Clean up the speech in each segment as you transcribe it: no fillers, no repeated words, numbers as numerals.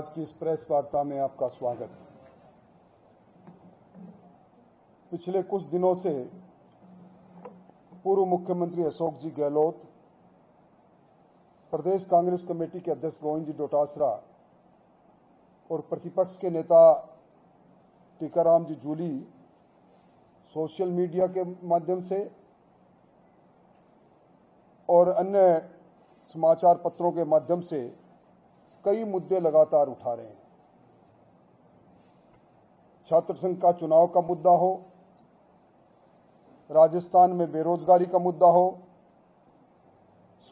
आज की इस प्रेस वार्ता में आपका स्वागत। पिछले कुछ दिनों से पूर्व मुख्यमंत्री अशोक जी गहलोत, प्रदेश कांग्रेस कमेटी के अध्यक्ष गोविंद जी डोटासरा और प्रतिपक्ष के नेता टीकाराम जी जूली सोशल मीडिया के माध्यम से और अन्य समाचार पत्रों के माध्यम से कई मुद्दे लगातार उठा रहे हैं। छात्र संघ का चुनाव का मुद्दा हो, राजस्थान में बेरोजगारी का मुद्दा हो,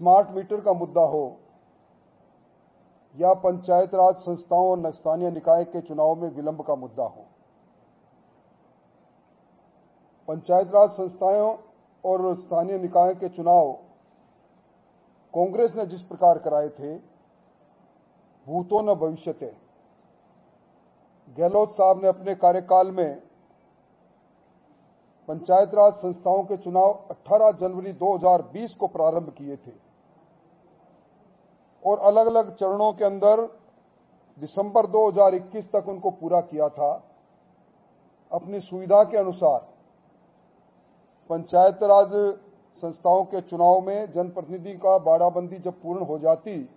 स्मार्ट मीटर का मुद्दा हो या पंचायत राज संस्थाओं और स्थानीय निकाय के चुनाव में विलंब का मुद्दा हो। पंचायत राज संस्थाओं और स्थानीय निकाय के चुनाव कांग्रेस ने जिस प्रकार कराए थे, भूतो न भविष्यते। गहलोत साहब ने अपने कार्यकाल में पंचायत राज संस्थाओं के चुनाव 18 जनवरी 2020 को प्रारंभ किए थे और अलग अलग चरणों के अंदर दिसंबर 2021 तक उनको पूरा किया था। अपनी सुविधा के अनुसार पंचायत राज संस्थाओं के चुनाव में जनप्रतिनिधि का बाड़ाबंदी जब पूर्ण हो जाती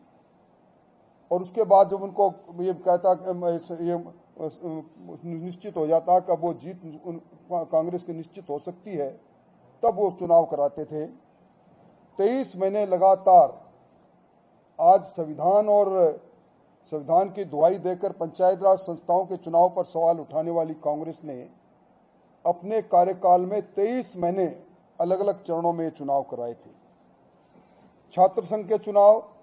और उसके बाद जब उनको ये कहता ये निश्चित हो जाता कि अब वो जीत कांग्रेस की निश्चित हो सकती है, तब वो चुनाव कराते थे। 23 महीने लगातार आज संविधान की दुहाई देकर पंचायत राज संस्थाओं के चुनाव पर सवाल उठाने वाली कांग्रेस ने अपने कार्यकाल में 23 महीने अलग अलग चरणों में चुनाव कराए थे। छात्र संघ के चुनाव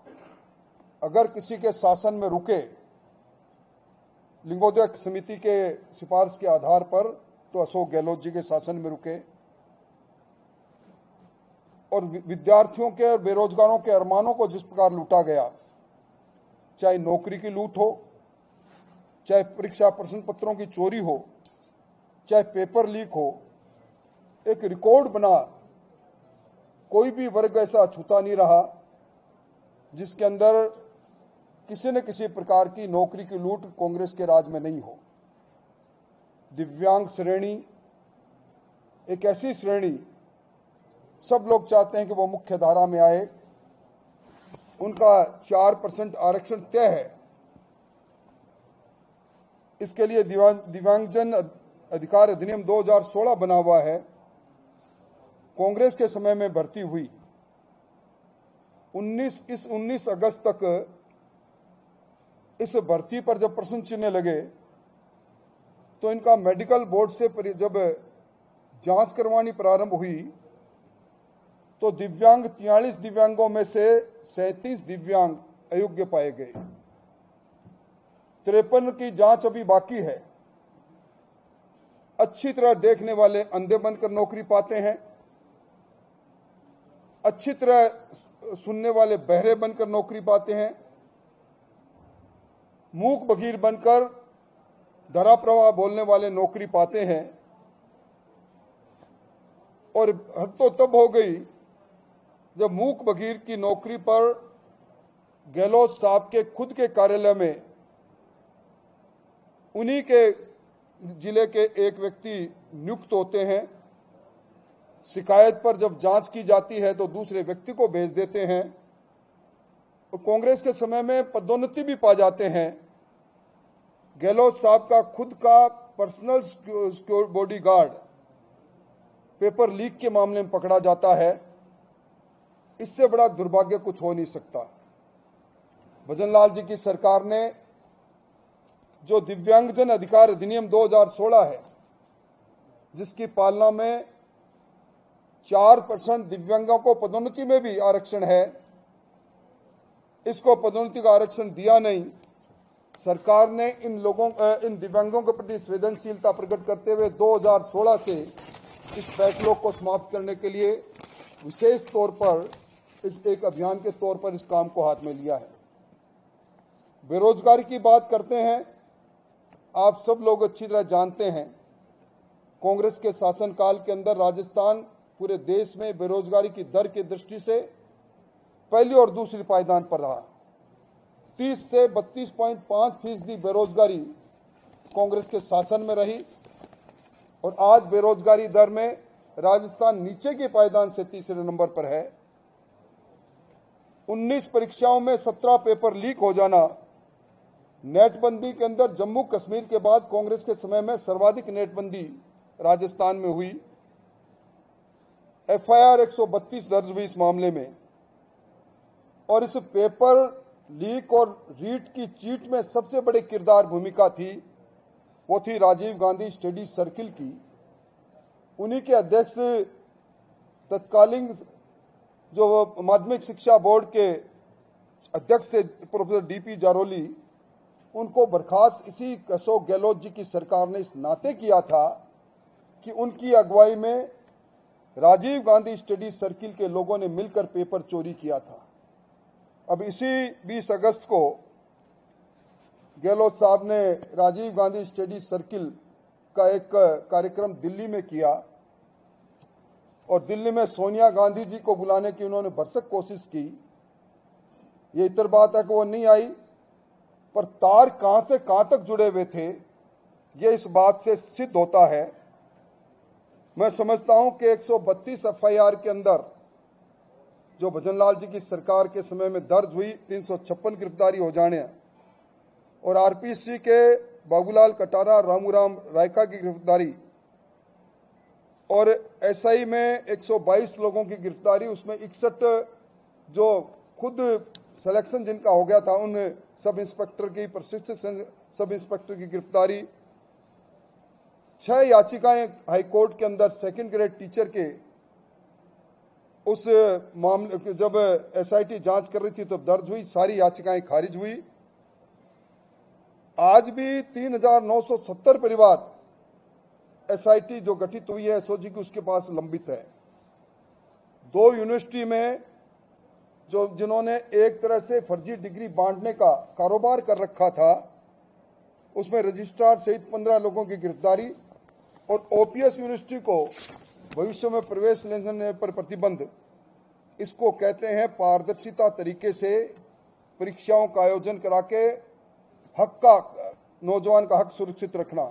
अगर किसी के शासन में रुके, लिंगोदय समिति के सिफारिश के आधार पर, तो अशोक गहलोत जी के शासन में रुके और विद्यार्थियों के और बेरोजगारों के अरमानों को जिस प्रकार लूटा गया, चाहे नौकरी की लूट हो, चाहे परीक्षा प्रश्न पत्रों की चोरी हो, चाहे पेपर लीक हो, एक रिकॉर्ड बना। कोई भी वर्ग ऐसा छूता नहीं रहा जिसके अंदर किसी न किसी प्रकार की नौकरी की लूट कांग्रेस के राज में नहीं हो। दिव्यांग श्रेणी एक ऐसी श्रेणी, सब लोग चाहते हैं कि वो मुख्य धारा में आए। उनका 4% आरक्षण तय है। इसके लिए दिव्यांगजन अधिकार अधिनियम 2016 बना हुआ है। कांग्रेस के समय में भर्ती हुई। 19 अगस्त तक इस भर्ती पर जब प्रश्न चिन्ह लगे तो इनका मेडिकल बोर्ड से जब जांच करवानी प्रारंभ हुई तो 43 दिव्यांगों में से 37 दिव्यांग अयोग्य पाए गए। 53 की जांच अभी बाकी है। अच्छी तरह देखने वाले अंधे बनकर नौकरी पाते हैं, अच्छी तरह सुनने वाले बहरे बनकर नौकरी पाते हैं, मूक बधिर बनकर धरा प्रवाह बोलने वाले नौकरी पाते हैं। और हद तो तब हो गई जब मूक बधिर की नौकरी पर गहलोत साहब के खुद के कार्यालय में उन्हीं के जिले के एक व्यक्ति नियुक्त होते हैं। शिकायत पर जब जांच की जाती है तो दूसरे व्यक्ति को भेज देते हैं और कांग्रेस के समय में पदोन्नति भी पा जाते हैं। गहलोत साहब का खुद का पर्सनल बॉडीगार्ड पेपर लीक के मामले में पकड़ा जाता है। इससे बड़ा दुर्भाग्य कुछ हो नहीं सकता। भजनलाल जी की सरकार ने जो दिव्यांगजन अधिकार अधिनियम 2016 है, जिसकी पालना में 4% दिव्यांगों को पदोन्नति में भी आरक्षण है, इसको पदोन्नति का आरक्षण दिया नहीं। सरकार ने इन दिव्यांगों के प्रति संवेदनशीलता प्रकट करते हुए 2016 से इस फैसलों को समाप्त करने के लिए विशेष तौर पर इस एक अभियान के तौर पर इस काम को हाथ में लिया है। बेरोजगारी की बात करते हैं। आप सब लोग अच्छी तरह जानते हैं, कांग्रेस के शासनकाल के अंदर राजस्थान पूरे देश में बेरोजगारी की दर की दृष्टि से पहली और दूसरी पायदान पर रहा। 30 से 32.5% बेरोजगारी कांग्रेस के शासन में रही और आज बेरोजगारी दर में राजस्थान नीचे के पायदान से तीसरे नंबर पर है। 19 परीक्षाओं में 17 पेपर लीक हो जाना, नेटबंदी के अंदर जम्मू कश्मीर के बाद कांग्रेस के समय में सर्वाधिक नेटबंदी राजस्थान में हुई। एफआईआर 132 दर्ज हुई इस मामले में और इस पेपर लीक और रीट की चीट में सबसे बड़ी किरदार भूमिका थी, वो थी राजीव गांधी स्टडी सर्किल की। उन्हीं के अध्यक्ष तत्कालीन जो माध्यमिक शिक्षा बोर्ड के अध्यक्ष थे प्रोफेसर डीपी जारोली, उनको बर्खास्त इसी अशोक गहलोत जी की सरकार ने इस नाते किया था कि उनकी अगुवाई में राजीव गांधी स्टडी सर्किल के लोगों ने मिलकर पेपर चोरी किया था। अब इसी 20 अगस्त को गहलोत साहब ने राजीव गांधी स्टडी सर्किल का एक कार्यक्रम दिल्ली में किया और दिल्ली में सोनिया गांधी जी को बुलाने की उन्होंने भरसक कोशिश की। ये इतर बात है कि वो नहीं आई, पर तार कहां से कहां तक जुड़े हुए थे ये इस बात से सिद्ध होता है। मैं समझता हूं कि 132 एफआईआर के अंदर जो भजनलाल जी की सरकार के समय में दर्ज हुई 356 गिरफ्तारी हो जाने और आरपीसी के बाबूलाल कटारा, रामूराम रायका की गिरफ्तारी और एसआई में 122 लोगों की गिरफ्तारी, उसमें 61 जो खुद सिलेक्शन जिनका हो गया था उन सब इंस्पेक्टर की, प्रशिक्षित सब इंस्पेक्टर की गिरफ्तारी। 6 याचिकाएं हाईकोर्ट के अंदर सेकंड ग्रेड टीचर के उस मामले जब एसआईटी जांच कर रही थी तो दर्ज हुई, सारी याचिकाएं खारिज हुई। आज भी 3970 परिवार एसआईटी जो गठित हुई है एसओजी की उसके पास लंबित है। 2 यूनिवर्सिटी में जो जिन्होंने एक तरह से फर्जी डिग्री बांटने का कारोबार कर रखा था उसमें रजिस्ट्रार सहित 15 लोगों की गिरफ्तारी और ओपीएस यूनिवर्सिटी को भविष्य में प्रवेश लेने पर प्रतिबंध। इसको कहते हैं पारदर्शिता तरीके से परीक्षाओं का आयोजन करा के हक का, नौजवान का हक सुरक्षित रखना।